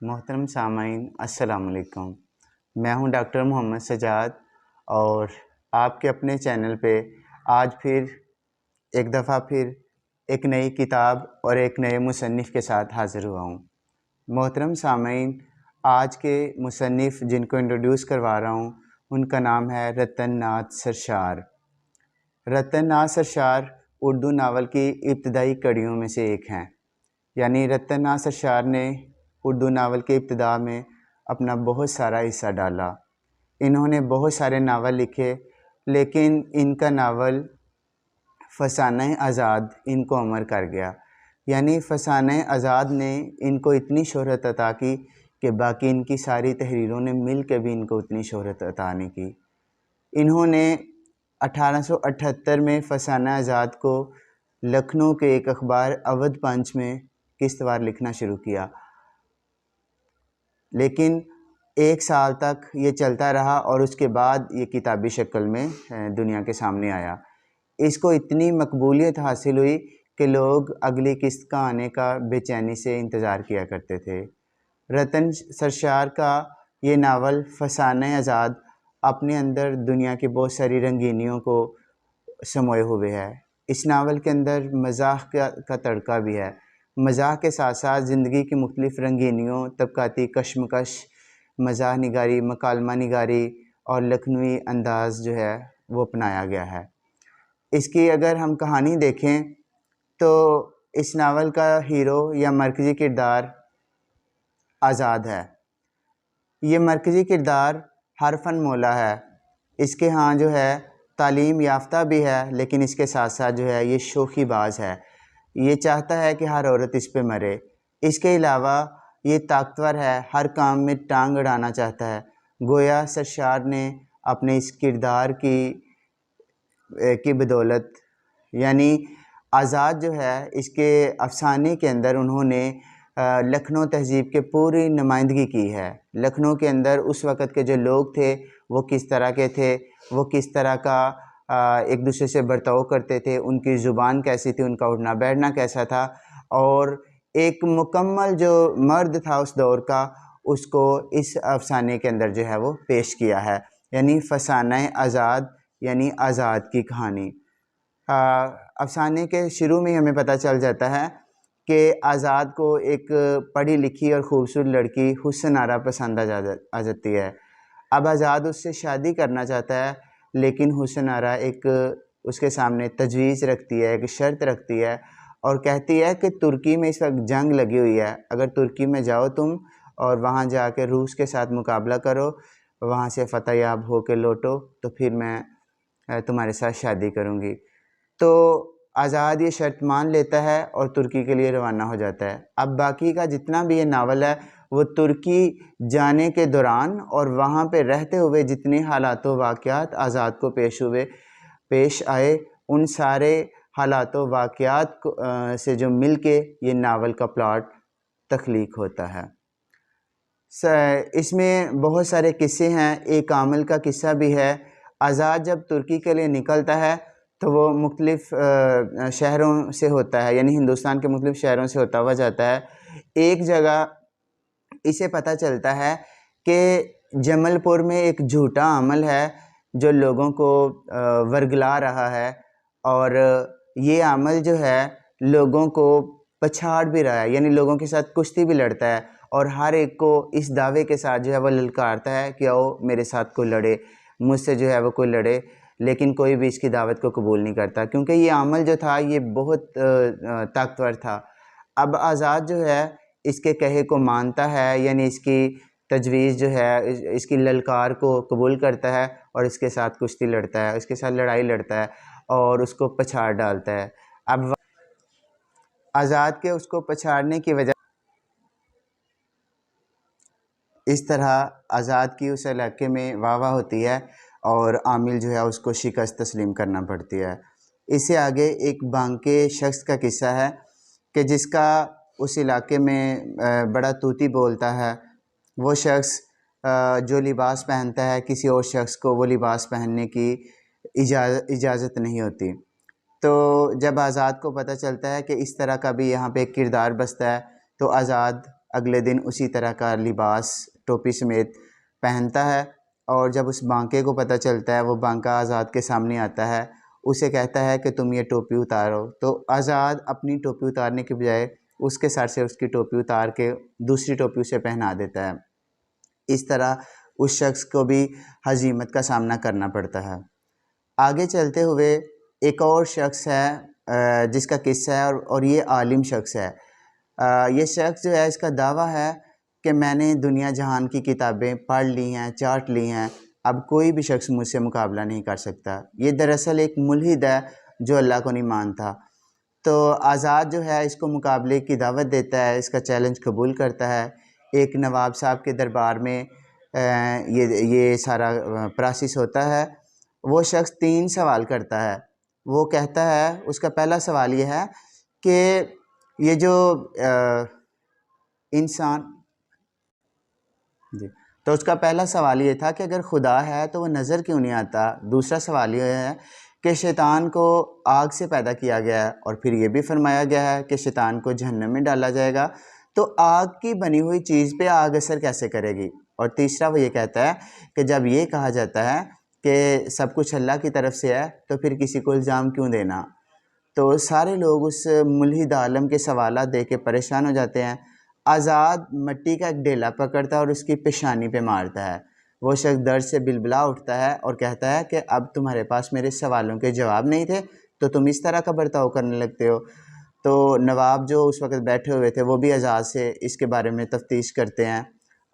محترم سامعین السلام علیکم۔ میں ہوں ڈاکٹر محمد سجاد اور آپ کے اپنے چینل پہ آج پھر ایک دفعہ ایک نئی کتاب اور ایک نئے مصنف کے ساتھ حاضر ہوا ہوں۔ محترم سامعین، آج کے مصنف جن کو انٹروڈیوس کروا رہا ہوں ان کا نام ہے رتن ناتھ سرشار۔ رتن ناتھ سرشار اردو ناول کی ابتدائی کڑیوں میں سے ایک ہیں، یعنی رتن ناتھ سرشار نے اردو ناول کے ابتدا میں اپنا بہت سارا حصہ ڈالا۔ انہوں نے بہت سارے ناول لکھے، لیکن ان کا ناول فسانہ آزاد ان کو امر کر گیا، یعنی فسانہ آزاد نے ان کو اتنی شہرت عطا کی کہ باقی ان کی ساری تحریروں نے مل کے بھی ان کو اتنی شہرت عطا نہیں کی۔ انہوں نے 1878 میں فسانہ آزاد کو لکھنؤ کے ایک اخبار اودھ پنچ میں قسط وار لکھنا شروع کیا، لیکن 1 سال تک یہ چلتا رہا اور اس کے بعد یہ کتابی شکل میں دنیا کے سامنے آیا۔ اس کو اتنی مقبولیت حاصل ہوئی کہ لوگ اگلی قسط کا آنے کا بے چینی سے انتظار کیا کرتے تھے۔ رتن سرشار کا یہ ناول فسانہ آزاد اپنے اندر دنیا کی بہت ساری رنگینیوں کو سموئے ہوئے ہے۔ اس ناول کے اندر مزاح کا تڑکا بھی ہے۔ مزاح کے ساتھ ساتھ زندگی کی مختلف رنگینیوں، طبقاتی کشمکش، مزاح نگاری، مکالمہ نگاری اور لکھنوی انداز جو ہے وہ اپنایا گیا ہے۔ اس کی اگر ہم کہانی دیکھیں تو اس ناول کا ہیرو یا مرکزی کردار آزاد ہے۔ یہ مرکزی کردار حرفن مولا ہے۔ اس کے ہاں جو ہے تعلیم یافتہ بھی ہے، لیکن اس کے ساتھ ساتھ جو ہے یہ شوخی باز ہے۔ یہ چاہتا ہے کہ ہر عورت اس پہ مرے۔ اس کے علاوہ یہ طاقتور ہے، ہر کام میں ٹانگ اڑانا چاہتا ہے۔ گویا سرشار نے اپنے اس کردار کی بدولت، یعنی آزاد جو ہے اس کے افسانے کے اندر انہوں نے لکھنؤ تہذیب کے پوری نمائندگی کی ہے۔ لکھنؤ کے اندر اس وقت کے جو لوگ تھے وہ کس طرح کے تھے، وہ کس طرح کا ایک دوسرے سے برتاؤ کرتے تھے، ان کی زبان کیسی تھی، ان کا اٹھنا بیٹھنا کیسا تھا، اور ایک مکمل جو مرد تھا اس دور کا اس کو اس افسانے کے اندر جو ہے وہ پیش کیا ہے، یعنی فسانہ آزاد یعنی آزاد کی کہانی۔ افسانے کے شروع میں ہمیں پتہ چل جاتا ہے کہ آزاد کو ایک پڑھی لکھی اور خوبصورت لڑکی حسن آرا پسند آ جاتی ہے۔ اب آزاد اس سے شادی کرنا چاہتا ہے، لیکن حسن آرا ایک اس کے سامنے تجویز رکھتی ہے، ایک شرط رکھتی ہے اور کہتی ہے کہ ترکی میں اس وقت جنگ لگی ہوئی ہے، اگر ترکی میں جاؤ تم اور وہاں جا کے روس کے ساتھ مقابلہ کرو، وہاں سے فتح یاب ہو کے لوٹو تو پھر میں تمہارے ساتھ شادی کروں گی۔ تو آزاد یہ شرط مان لیتا ہے اور ترکی کے لیے روانہ ہو جاتا ہے۔ اب باقی کا جتنا بھی یہ ناول ہے وہ ترکی جانے کے دوران اور وہاں پہ رہتے ہوئے جتنے حالات و واقعات آزاد کو پیش آئے، ان سارے حالات و واقعات سے جو مل کے یہ ناول کا پلاٹ تخلیق ہوتا ہے۔ اس میں بہت سارے قصے ہیں۔ ایک عامل کا قصہ بھی ہے۔ آزاد جب ترکی کے لیے نکلتا ہے تو وہ مختلف شہروں سے ہوتا ہے، یعنی ہندوستان کے مختلف شہروں سے ہوتا ہوا جاتا ہے۔ ایک جگہ اسے پتہ چلتا ہے کہ جمل پور میں ایک جھوٹا عامل ہے جو لوگوں کو ورگلا رہا ہے، اور یہ عامل جو ہے لوگوں کو پچھاڑ بھی رہا ہے، یعنی لوگوں کے ساتھ کشتی بھی لڑتا ہے اور ہر ایک کو اس دعوے کے ساتھ جو ہے وہ للکارتا ہے کہ آؤ میرے ساتھ کوئی لڑے، مجھ سے جو ہے وہ کوئی لڑے، لیکن کوئی بھی اس کی دعوت کو قبول نہیں کرتا کیونکہ یہ عامل جو تھا یہ بہت طاقتور تھا۔ اب آزاد جو ہے اس کے کہے کو مانتا ہے، یعنی اس کی تجویز جو ہے، اس کی للکار کو قبول کرتا ہے اور اس کے ساتھ کشتی لڑتا ہے، اس کے ساتھ لڑائی لڑتا ہے اور اس کو پچھاڑ ڈالتا ہے۔ اب آزاد کے اس کو پچھاڑنے کی وجہ اس طرح آزاد کی اس علاقے میں واہ واہ ہوتی ہے اور عامل جو ہے اس کو شکست تسلیم کرنا پڑتی ہے۔ اس سے آگے ایک بانکے شخص کا قصہ ہے کہ جس کا اس علاقے میں بڑا طوطی بولتا ہے۔ وہ شخص جو لباس پہنتا ہے کسی اور شخص کو وہ لباس پہننے کی اجازت نہیں ہوتی۔ تو جب آزاد کو پتہ چلتا ہے کہ اس طرح کا بھی یہاں پہ ایک کردار بستا ہے تو آزاد اگلے دن اسی طرح کا لباس ٹوپی سمیت پہنتا ہے، اور جب اس بانکے کو پتہ چلتا ہے وہ بانکا آزاد کے سامنے آتا ہے، اسے کہتا ہے کہ تم یہ ٹوپی اتارو، تو آزاد اپنی ٹوپی اتارنے کے بجائے اس کے سر سے اس کی ٹوپی اتار کے دوسری ٹوپی اسے پہنا دیتا ہے۔ اس طرح اس شخص کو بھی ہزیمت کا سامنا کرنا پڑتا ہے۔ آگے چلتے ہوئے ایک اور شخص ہے جس کا قصہ ہے، اور یہ عالم شخص ہے۔ یہ شخص جو ہے اس کا دعویٰ ہے کہ میں نے دنیا جہان کی کتابیں پڑھ لی ہیں، چاٹ لی ہیں، اب کوئی بھی شخص مجھ سے مقابلہ نہیں کر سکتا۔ یہ دراصل ایک ملحد ہے جو اللہ کو نہیں مانتا۔ تو آزاد جو ہے اس کو مقابلے کی دعوت دیتا ہے، اس کا چیلنج قبول کرتا ہے۔ ایک نواب صاحب کے دربار میں یہ سارا پروسیس ہوتا ہے۔ وہ شخص 3 سوال کرتا ہے۔ وہ کہتا ہے، اس کا پہلا سوال یہ ہے کہ یہ جو انسان تو اس کا پہلا سوال یہ تھا کہ اگر خدا ہے تو وہ نظر کیوں نہیں آتا؟ دوسرا سوال یہ ہے کہ شیطان کو آگ سے پیدا کیا گیا ہے، اور پھر یہ بھی فرمایا گیا ہے کہ شیطان کو جہنم میں ڈالا جائے گا، تو آگ کی بنی ہوئی چیز پہ آگ اثر کیسے کرے گی؟ اور تیسرا وہ یہ کہتا ہے کہ جب یہ کہا جاتا ہے کہ سب کچھ اللہ کی طرف سے ہے تو پھر کسی کو الزام کیوں دینا؟ تو سارے لوگ اس ملحد عالم کے سوالات دے کے پریشان ہو جاتے ہیں۔ آزاد مٹی کا ایک ڈھیلا پکڑتا ہے اور اس کی پیشانی پہ مارتا ہے۔ وہ شخص درد سے بلبلا اٹھتا ہے اور کہتا ہے کہ اب تمہارے پاس میرے سوالوں کے جواب نہیں تھے تو تم اس طرح کا برتاؤ کرنے لگتے ہو۔ تو نواب جو اس وقت بیٹھے ہوئے تھے وہ بھی آزاد سے اس کے بارے میں تفتیش کرتے ہیں۔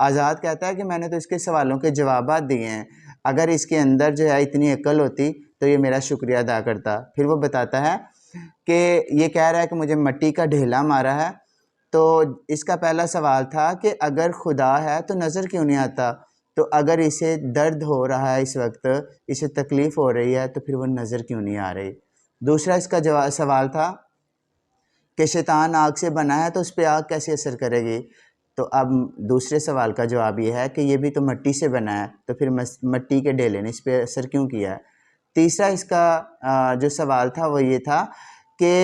آزاد کہتا ہے کہ میں نے تو اس کے سوالوں کے جوابات دیے ہیں، اگر اس کے اندر جو ہے اتنی عقل ہوتی تو یہ میرا شکریہ ادا کرتا۔ پھر وہ بتاتا ہے کہ یہ کہہ رہا ہے کہ مجھے مٹی کا ڈھیلا مارا ہے، تو اس کا پہلا سوال تھا کہ اگر خدا ہے تو نظر کیوں نہیں آتا؟ تو اگر اسے درد ہو رہا ہے اس وقت، اسے تکلیف ہو رہی ہے، تو پھر وہ نظر کیوں نہیں آ رہی؟ دوسرا اس کا سوال تھا کہ شیطان آگ سے بنا ہے تو اس پہ آگ کیسے اثر کرے گی؟ تو اب دوسرے سوال کا جواب یہ ہے کہ یہ بھی تو مٹی سے بنا ہے، تو پھر مٹی کے ڈھیلے نے اس پہ اثر کیوں کیا ہے؟ تیسرا اس کا جو سوال تھا وہ یہ تھا کہ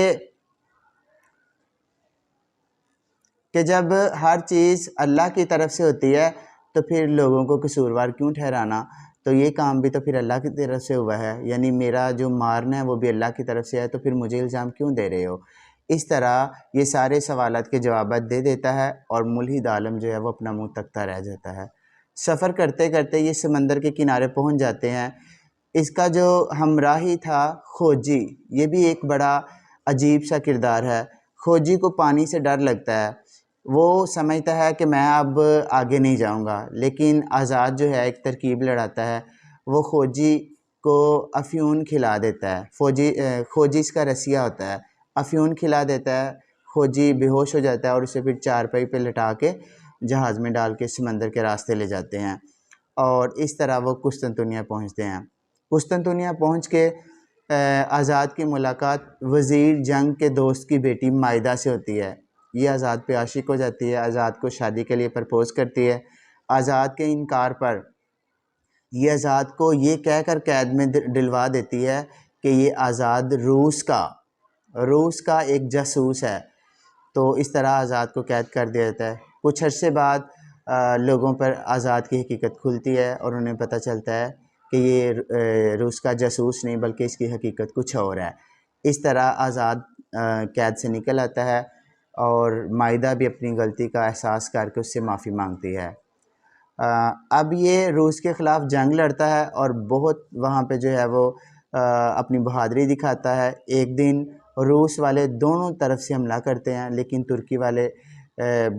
جب ہر چیز اللہ کی طرف سے ہوتی ہے تو پھر لوگوں کو قصوروار کیوں ٹھہرانا؟ تو یہ کام بھی تو پھر اللہ کی طرف سے ہوا ہے، یعنی میرا جو مارنا ہے وہ بھی اللہ کی طرف سے ہے، تو پھر مجھے الزام کیوں دے رہے ہو؟ اس طرح یہ سارے سوالات کے جوابات دے دیتا ہے اور ملحد عالم جو ہے وہ اپنا منہ تکتا رہ جاتا ہے۔ سفر کرتے کرتے یہ سمندر کے کنارے پہنچ جاتے ہیں۔ اس کا جو ہمراہی تھا کھوجی، یہ بھی ایک بڑا عجیب سا کردار ہے۔ کھوجی کو پانی سے ڈر لگتا ہے، وہ سمجھتا ہے کہ میں اب آگے نہیں جاؤں گا، لیکن آزاد جو ہے ایک ترکیب لڑاتا ہے، وہ کھوجی کو افیون کھلا دیتا ہے۔ کھوجی اس کا رسیہ ہوتا ہے، افیون کھلا دیتا ہے، کھوجی بے ہوش ہو جاتا ہے اور اسے پھر چارپائی پہ لٹا کے جہاز میں ڈال کے سمندر کے راستے لے جاتے ہیں، اور اس طرح وہ قسطنطنیہ پہنچتے ہیں۔ قسطنطنیہ پہنچ کے آزاد کی ملاقات وزیر جنگ کے دوست کی بیٹی مائدہ سے ہوتی ہے۔ یہ آزاد پہ عاشق ہو جاتی ہے، آزاد کو شادی کے لیے پرپوز کرتی ہے۔ آزاد کے انکار پر یہ آزاد کو یہ کہہ کر قید میں ڈلوا دیتی ہے کہ یہ آزاد روس کا ایک جاسوس ہے، تو اس طرح آزاد کو قید کر دیا جاتا ہے۔ کچھ عرصے بعد لوگوں پر آزاد کی حقیقت کھلتی ہے اور انہیں پتہ چلتا ہے کہ یہ روس کا جاسوس نہیں بلکہ اس کی حقیقت کچھ اور ہے۔ اس طرح آزاد قید سے نکل آتا ہے اور مائدہ بھی اپنی غلطی کا احساس کر کے اس سے معافی مانگتی ہے۔ اب یہ روس کے خلاف جنگ لڑتا ہے اور بہت وہاں پہ جو ہے وہ اپنی بہادری دکھاتا ہے۔ ایک دن روس والے دونوں طرف سے حملہ کرتے ہیں، لیکن ترکی والے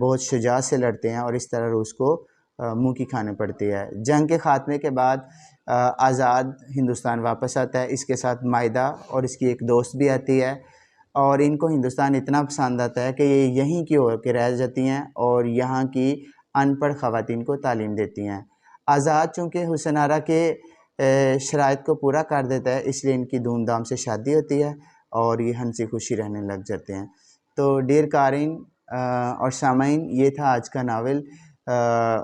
بہت شجاعت سے لڑتے ہیں اور اس طرح روس کو منہ کی کھانے پڑتی ہے۔ جنگ کے خاتمے کے بعد آزاد ہندوستان واپس آتا ہے، اس کے ساتھ مائدہ اور اس کی ایک دوست بھی آتی ہے، اور ان کو ہندوستان اتنا پسند آتا ہے کہ یہ یہیں کی ہو کے رہ جاتی ہیں اور یہاں کی ان پڑھ خواتین کو تعلیم دیتی ہیں۔ آزاد چونکہ حسن آرا کے شرائط کو پورا کر دیتا ہے، اس لیے ان کی دھوم دھام سے شادی ہوتی ہے اور یہ ہنسی خوشی رہنے لگ جاتے ہیں۔ تو ڈیئر قارئین اور سامعین، یہ تھا آج کا ناول۔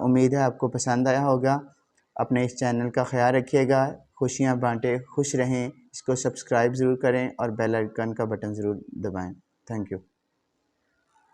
امید ہے آپ کو پسند آیا ہوگا۔ اپنے اس چینل کا خیال رکھیے گا، خوشیاں بانٹیں، خوش رہیں، اس کو سبسکرائب ضرور کریں اور بیل آئیکن کا بٹن ضرور دبائیں۔ Thank you.